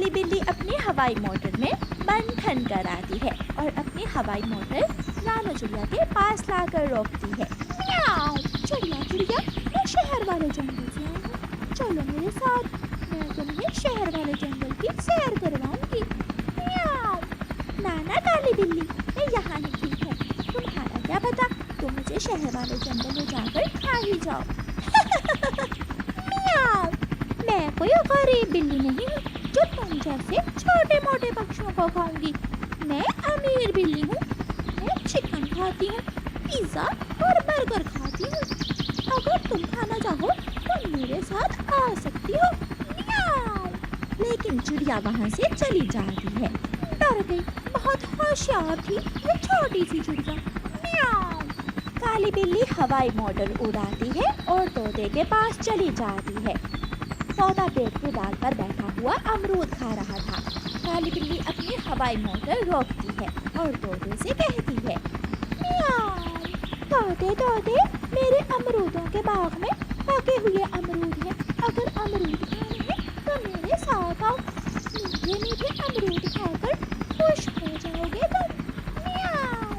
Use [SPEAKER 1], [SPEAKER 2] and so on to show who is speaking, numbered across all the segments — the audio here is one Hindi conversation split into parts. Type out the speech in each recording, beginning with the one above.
[SPEAKER 1] काली बिल्ली अपनी हवाई मोटर में बंधन कर आती है और अपनी हवाई मोटर रानू चिड़िया के पास लाकर रोकती है। म्याऊं! चिड़िया चिड़िया, मैं शहर वाले जंगल से आई हूँ, चलो मेरे साथ, मैं तुम्हें शहर वाले जंगल की सैर करवाऊंगी। म्याऊं! ना काली बिल्ली, मैं यहाँ ही ठीक है, तुम्हारा क्या पता, तुम मुझे शहर वाले जंगल में जाकर खा ही जाओ। म्याऊं! मैं कोई गरीब बिल्ली नहीं हूँ जो तुम जैसे छोटे मोटे पक्षियों को खाऊंगी। मैं अमीर बिल्ली हूँ, मैं चिकन खाती हूँ, पिज्जा और बर्गर खाती हूँ। अगर तुम खाना चाहो तो मेरे साथ आ सकती हो। म्याऊं! लेकिन चिड़िया वहाँ से चली जाती है। डर गई, बहुत होशियार थी ये छोटी सी चिड़िया। म्याऊं! काली बिल्ली हवाई मोटर उड़ाती है और तोते के पास चली जाती है। तोता पेड़ की डाल पर बैठा हुआ अमरूद खा रहा था। काली बिल्ली अपनी हवाई मोटर रोकती है और तोते से कहती है, म्याऊं! तोते तोते, मेरे अमरूदों के बाग में पके हुए अमरूद हैं, अगर अमरूद खाने हैं तो मेरे साथ आओ, मीठे मीठे अमरूद खाकर खुश हो जाओगे तुम। म्याऊं!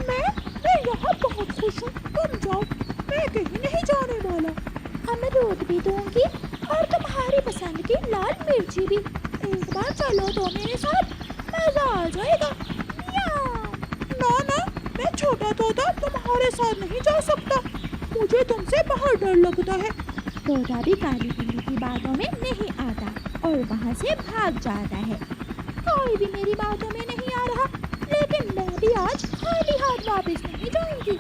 [SPEAKER 1] मैं यहाँ बहुत खुश हूँ, तुम जाओ, मैं कहीं नहीं जाने वाला। अमरूद भी दूंगी और तुम्हारी पसंद की लाल मिर्ची भी। एक बार चलो तो मेरे साथ, मजा आ जाएगा। म्याऊं! ना, मैं छोटा तोता तुम्हारे साथ नहीं जा सकता, मुझे तुमसे बहुत डर लगता है। तोता भी काली बिल्ली की बातों में नहीं आता और वहाँ से भाग जाता है। कोई भी मेरी बातों में नहीं आ रहा, लेकिन मैं भी आज खाली हाथ वापस नहीं जाऊंगी,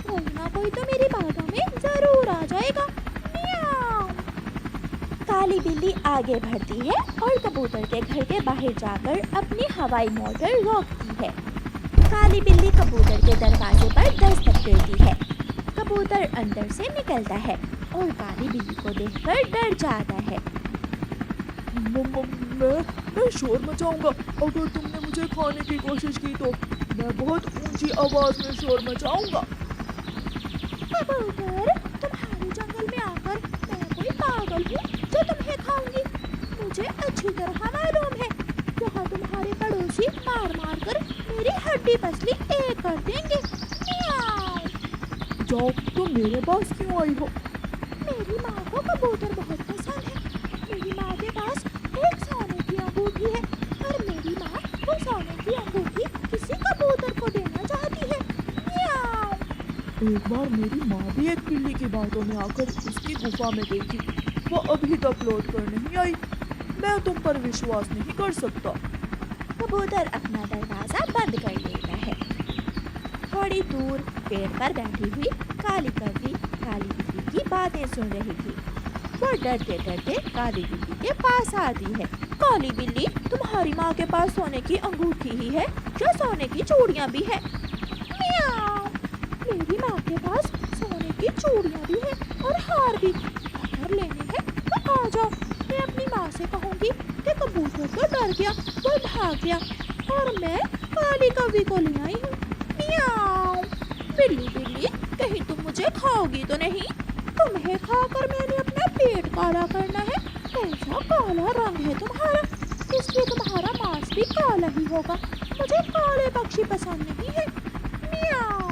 [SPEAKER 1] कोई ना कोई तो मेरी बातों में जरूर आ जाएगा। म्याऊं! काली बिल्ली आगे बढ़ती है और कबूतर के घर के बाहर जाकर अपनी हवाई मोटर रोकती है। काली बिल्ली कबूतर के दरवाजे पर दस्तक देती है। कबूतर अंदर से निकलता है और काली बिल्ली को देखकर डर जाता है।
[SPEAKER 2] मैं शोर मचाऊंगा, अगर तुमने मुझे खाने की कोशिश की तो मैं बहुत ऊंची आवाज में शोर मचाऊंगा।
[SPEAKER 1] कबूतर, तुम्हारे जंगल में आकर मैं कोई पागल हूँ जो तुम्हें खाऊंगी? मुझे अच्छी तरह मालूम है, यहाँ तुम्हारे पड़ोसी मार मार कर मेरी हड्डी पसली एक कर देंगे। म्याऊं!
[SPEAKER 2] जाओ, तुम मेरे पास क्यों आई हो?
[SPEAKER 1] मेरी माँ को कबूतर बहुत पसंद है। मेरी माँ के पास एक सोने की अंगूठी है और मेरी माँ वो सोने की अंगूठी किसी कबूतर को देना चाहती है। म्याऊं!
[SPEAKER 2] एक बार मेरी माँ भी एक बिल्ली की बातों में आकर उसकी गुफा में गई थी, वो अभी तक लौट कर नहीं आई, मैं तुम पर विश्वास नहीं कर सकता।
[SPEAKER 1] कबूतर अपना दरवाजा बंद कर देता है। थोड़ी दूर पेड़ पर बैठी हुई काली कौवी काली बिल्ली की बातें सुन रही थी। वो डरते डरते काली बिल्ली के पास आती है। काली बिल्ली, तुम्हारी माँ के पास सोने की अंगूठी ही है या सोने की चूड़ियाँ भी है? म्याऊं! मेरी माँ के पास सोने की चूड़ियाँ भी है और हार भी, अगर लेने हैं तो आ जाओ। मैं अपनी माँ से कहूँगी कि कबूतर तो डर गया, वो भाग गया और मैं काली कौवी को ले आई हूँ। म्याऊं! बिल्ली बिल्ली, कहीं तुम मुझे खाओगी तो नहीं? तुम्हें खाकर मैंने अपना पेट काला करना है, ऐसा काला रंग है तुम्हारा, इसलिए तुम्हारा मांस भी काला ही होगा। मुझे काले पक्षी पसंद नहीं है। म्याऊं!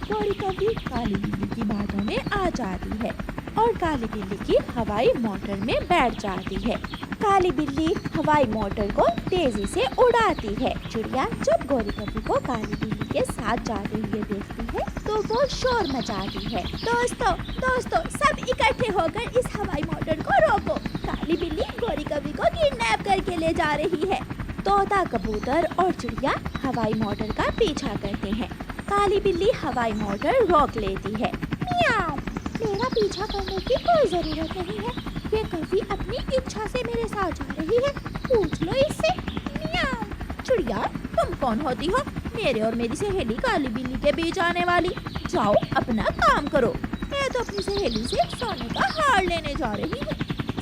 [SPEAKER 1] गोरी कौवी काली बिल्ली की बातों में आ जाती है और काली बिल्ली की हवाई मोटर में बैठ जाती है। काली बिल्ली हवाई मोटर को तेजी से उड़ाती है। चिड़िया जब गोरी कौवी को काली बिल्ली के साथ जाते हुए देखती है तो वो शोर मचाती है। दोस्तों, सब इकट्ठे होकर इस हवाई मोटर को रोको, काली बिल्ली गोरी कौवी को किडनैप करके ले जा रही है। तोता, कबूतर और चिड़िया हवाई मोटर का पीछा करते हैं। काली बिल्ली हवाई मोटर रोक लेती है। म्याऊं! मेरा पीछा करने की कोई जरूरत नहीं है, ये कौवी अपनी इच्छा से मेरे साथ जा रही है, पूछ लो इससे। म्याऊं! चिड़िया, तुम कौन होती हो मेरे और मेरी सहेली काली बिल्ली के बीच आने वाली? जाओ अपना काम करो, मैं तो अपनी सहेली से सोने का हार लेने जा रही हूँ।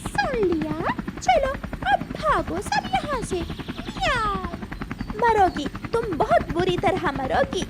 [SPEAKER 1] सुन लिया, चलो अब भागो सब यहाँ से। म्याऊं! मरोगी, तुम बहुत बुरी तरह मरोगी,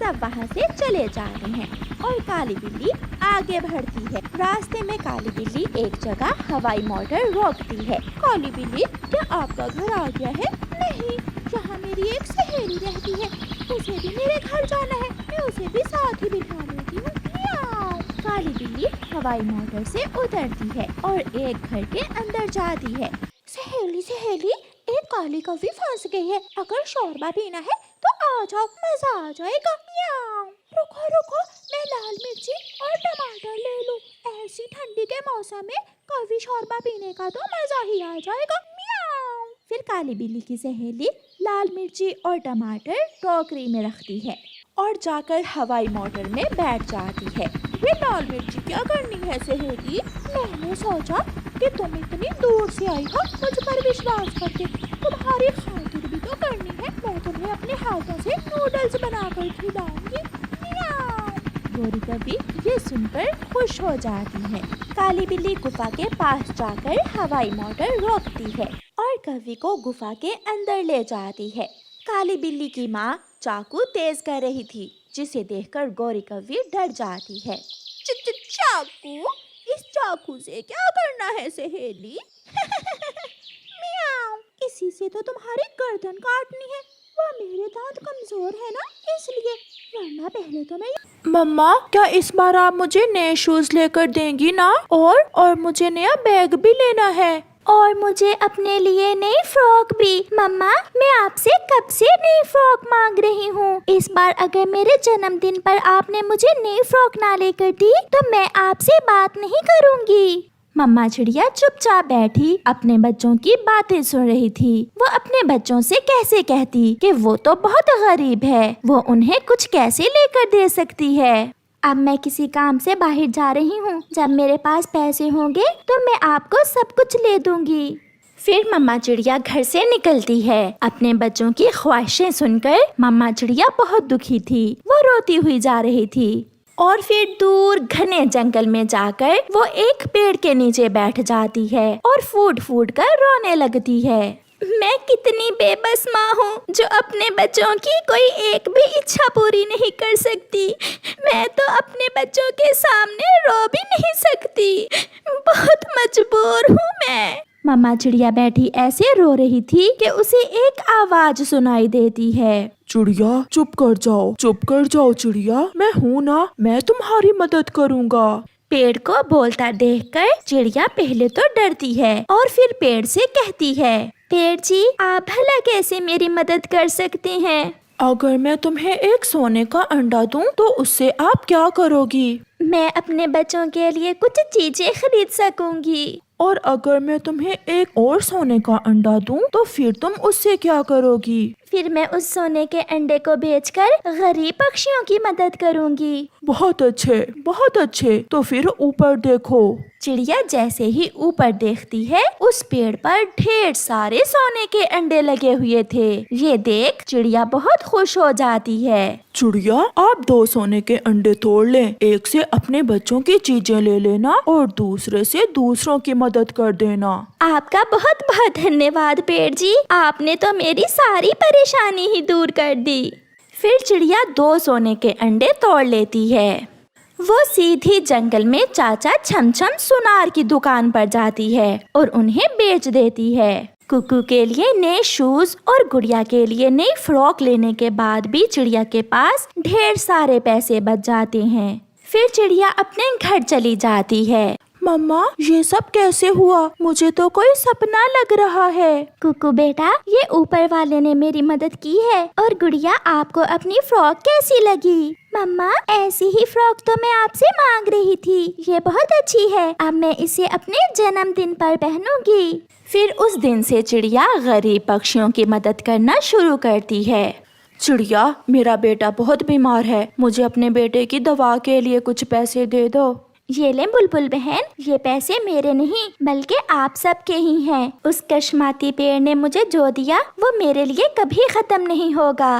[SPEAKER 1] सब वहाँ से चले जाते हैं और काली बिल्ली आगे बढ़ती है। रास्ते में काली बिल्ली एक जगह हवाई मोटर रोकती है। काली बिल्ली, क्या आपका घर आ गया है? नहीं, यहाँ मेरी एक सहेली रहती है, उसे भी मेरे घर जाना है, मैं उसे भी साथ ही बिठा लेती हूँ। म्याऊं। काली बिल्ली हवाई मोटर से उतरती है और एक घर के अंदर जाती है। सहेली सहेली, एक काली कौवी फंस गई है, अगर शोरबा पीना है तो आ जाओ, मजा आ जाएगा। म्याऊं। रुको रुको, मैं लाल मिर्ची और टमाटर ले लूं, ऐसी ठंडी के मौसम में कौवी शोरबा पीने का तो मजा ही आ जाएगा। म्याऊं। फिर काली बिल्ली की सहेली लाल मिर्ची और टमाटर टोकरी में रखती है और जाकर हवाई मोटर में बैठ जाती है। ये लाल मिर्ची क्या करनी है सहेली? मैंने सोचा कि तुम इतनी दूर से आई हो, मुझ पर विश्वास करके तुम्हारी खातिर भी तो करनी है। मैं तुम्हें अपने हाथों से नूडल्स बनाकर खिलाऊंगी। गोरी कौवी ये सुनकर खुश हो जाती है। काली बिल्ली गुफा के पास जाकर हवाई मोटर रोकती है और कौवी को गुफा के अंदर ले जाती है। काली बिल्ली की माँ चाकू तेज कर रही थी, जिसे देखकर गोरी कौवी डर जाती है। चाकू? इस चाकू से क्या करना है सहेली? म्याऊं, इसी से तो तुम्हारी गर्दन काटनी है। वो मेरे दांत कमजोर है ना, इसलिए, वरना पहले तो मैं।
[SPEAKER 2] मम्मा, क्या इस बार आप मुझे नए शूज लेकर देंगी ना? और मुझे नया बैग भी लेना है।
[SPEAKER 1] और मुझे अपने लिए नई फ्रॉक भी। मम्मा, मैं आपसे कब से नई फ्रॉक मांग रही हूँ। इस बार अगर मेरे जन्मदिन पर आपने मुझे नई फ्रॉक ना लेकर दी तो मैं आपसे बात नहीं करूँगी। मम्मा चिड़िया चुपचाप बैठी अपने बच्चों की बातें सुन रही थी। वो अपने बच्चों से कैसे कहती कि वो तो बहुत गरीब है, वो उन्हें कुछ कैसे लेकर दे सकती है। अब मैं किसी काम से बाहर जा रही हूँ, जब मेरे पास पैसे होंगे तो मैं आपको सब कुछ ले दूंगी। फिर मम्मा चिड़िया घर से निकलती है। अपने बच्चों की ख्वाहिशें सुनकर मम्मा चिड़िया बहुत दुखी थी। वो रोती हुई जा रही थी और फिर दूर घने जंगल में जाकर वो एक पेड़ के नीचे बैठ जाती है और फूट फूट कर रोने लगती है। मैं कितनी बेबस माँ हूँ जो अपने बच्चों की कोई एक भी इच्छा पूरी नहीं कर सकती। मैं तो अपने बच्चों के सामने रो भी नहीं सकती। बहुत मजबूर हूँ मैं। मम्मा चिड़िया बैठी ऐसे रो रही थी कि उसे एक आवाज सुनाई देती है।
[SPEAKER 2] चिड़िया चुप कर जाओ चिड़िया, मैं हूँ ना, मैं तुम्हारी मदद करूँगा।
[SPEAKER 1] पेड़ को बोलता देखकर चिड़िया पहले तो डरती है और फिर पेड़ से कहती है, पेड़ जी, आप भला कैसे मेरी मदद कर सकते हैं?
[SPEAKER 2] अगर मैं तुम्हें एक सोने का अंडा दूं तो उससे आप क्या करोगी?
[SPEAKER 1] मैं अपने बच्चों के लिए कुछ चीजें खरीद सकूंगी।
[SPEAKER 2] और अगर मैं तुम्हें एक और सोने का अंडा दूं तो फिर तुम उससे क्या करोगी?
[SPEAKER 1] फिर मैं उस सोने के अंडे को बेचकर गरीब पक्षियों की मदद करूंगी।
[SPEAKER 2] बहुत अच्छे। तो फिर ऊपर देखो।
[SPEAKER 1] चिड़िया जैसे ही ऊपर देखती है, उस पेड़ पर ढेर सारे सोने के अंडे लगे हुए थे। ये देख चिड़िया बहुत खुश हो जाती है।
[SPEAKER 2] चिड़िया, आप 2 सोने के अंडे तोड़ लें, एक से अपने बच्चों की चीजें ले लेना और दूसरे से दूसरों की मदद कर देना।
[SPEAKER 1] आपका बहुत बहुत धन्यवाद पेड़ जी, आपने तो मेरी सारी परेशानी ही दूर कर दी। फिर चिड़िया 2 सोने के अंडे तोड़ लेती है। वो सीधी जंगल में चाचा छमछम सुनार की दुकान पर जाती है और उन्हें बेच देती है। कुकू के लिए नए शूज और गुड़िया के लिए नई फ्रॉक लेने के बाद भी चिड़िया के पास ढेर सारे पैसे बच जाते हैं। फिर चिड़िया अपने घर चली जाती है।
[SPEAKER 2] मम्मा, ये सब कैसे हुआ? मुझे तो कोई सपना लग रहा है।
[SPEAKER 1] कुकू बेटा, ये ऊपर वाले ने मेरी मदद की है। और गुड़िया, आपको अपनी फ्रॉक कैसी लगी? मम्मा, ऐसी ही फ्रॉक तो मैं आपसे मांग रही थी, ये बहुत अच्छी है। अब मैं इसे अपने जन्मदिन पर पहनूंगी। फिर उस दिन से चिड़िया गरीब पक्षियों की मदद करना शुरू करती है।
[SPEAKER 2] चिड़िया, मेरा बेटा बहुत बीमार है, मुझे अपने बेटे की दवा के लिए कुछ पैसे दे दो।
[SPEAKER 1] ये ले बुलबुल बहन, ये पैसे मेरे नहीं बल्कि आप सबके ही हैं। उस कशमाती पेड़ ने मुझे जो दिया वो मेरे लिए कभी खत्म नहीं होगा।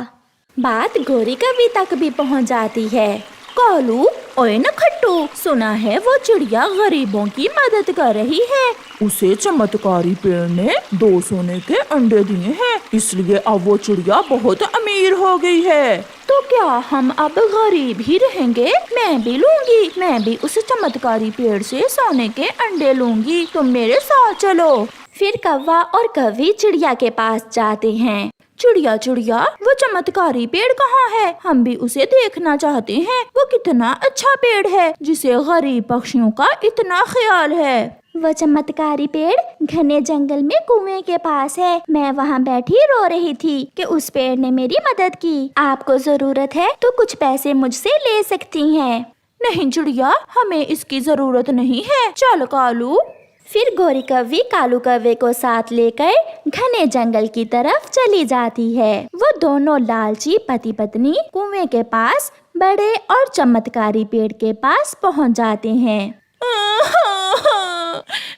[SPEAKER 1] बात गोरी कौवी तक भी पहुंच जाती है।
[SPEAKER 2] कालू, ओए नखट्टू, सुना है वो चिड़िया गरीबों की मदद कर रही है। उसे चमत्कारी पेड़ ने 2 सोने के अंडे दिए हैं, इसलिए अब वो चिड़िया बहुत अमीर हो गई है।
[SPEAKER 1] तो क्या हम अब गरीब ही रहेंगे? मैं भी लूंगी, मैं भी उस चमत्कारी पेड़ से सोने के अंडे लूंगी। तुम मेरे साथ चलो। फिर कौवा और कौवी चिड़िया के पास जाते हैं। चिड़िया चिड़िया, वो चमत्कारी पेड़ कहाँ है? हम भी उसे देखना चाहते हैं। वो कितना अच्छा पेड़ है जिसे गरीब पक्षियों का इतना ख्याल है। वो चमत्कारी पेड़ घने जंगल में कुएं के पास है। मैं वहाँ बैठी रो रही थी कि उस पेड़ ने मेरी मदद की। आपको जरूरत है तो कुछ पैसे मुझसे ले सकती हैं। नहीं चिड़िया, हमें इसकी जरूरत नहीं है। चल कालू। फिर गोरी कौवी कालू कौवे को साथ लेकर घने जंगल की तरफ चली जाती है। वो दोनों लालची पति पत्नी कुएं के पास बड़े और चमत्कारी पेड़ के पास पहुंच जाते हैं।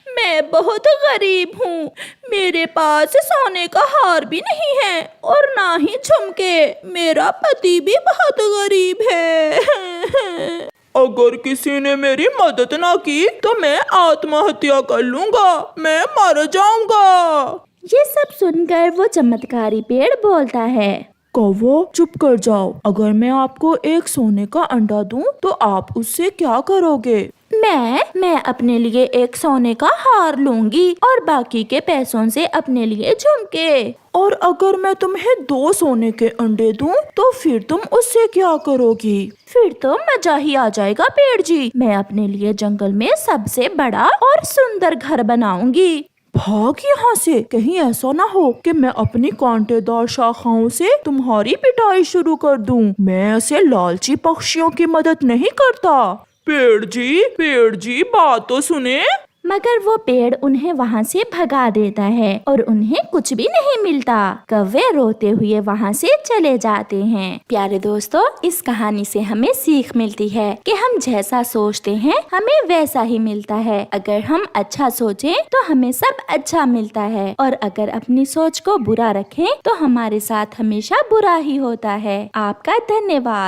[SPEAKER 1] मैं बहुत गरीब हूँ। मेरे पास सोने का हार भी नहीं है और ना ही झुमके। मेरा पति भी बहुत गरीब है।
[SPEAKER 2] अगर किसी ने मेरी मदद ना की तो मैं आत्महत्या कर लूँगा। मैं मर जाऊँगा।
[SPEAKER 1] ये सब सुनकर वो चमत्कारी पेड़ बोलता है,
[SPEAKER 2] कौवो चुप कर जाओ। अगर मैं आपको एक सोने का अंडा दूं तो आप उससे क्या करोगे?
[SPEAKER 1] मैं अपने लिए एक सोने का हार लूंगी और बाकी के पैसों से अपने लिए झुमके।
[SPEAKER 2] और अगर मैं तुम्हें 2 सोने के अंडे दूं तो फिर तुम उससे क्या करोगी?
[SPEAKER 1] फिर तो मजा ही आ जाएगा पेड़ जी। मैं अपने लिए जंगल में सबसे बड़ा और सुंदर घर बनाऊंगी।
[SPEAKER 2] भाग यहाँ से। कहीं ऐसा ना हो कि मैं अपनी कांटेदार शाखाओं से तुम्हारी पिटाई शुरू कर दूं। मैं ऐसे लालची पक्षियों की मदद नहीं करता। पेड़ जी बात तो सुने।
[SPEAKER 1] मगर वो पेड़ उन्हें वहाँ से भगा देता है और उन्हें कुछ भी नहीं मिलता। कौवे रोते हुए वहाँ से चले जाते हैं। प्यारे दोस्तों, इस कहानी से हमें सीख मिलती है कि हम जैसा सोचते हैं हमें वैसा ही मिलता है। अगर हम अच्छा सोचें तो हमें सब अच्छा मिलता है और अगर अपनी सोच को बुरा रखें तो हमारे साथ हमेशा बुरा ही होता है। आपका धन्यवाद।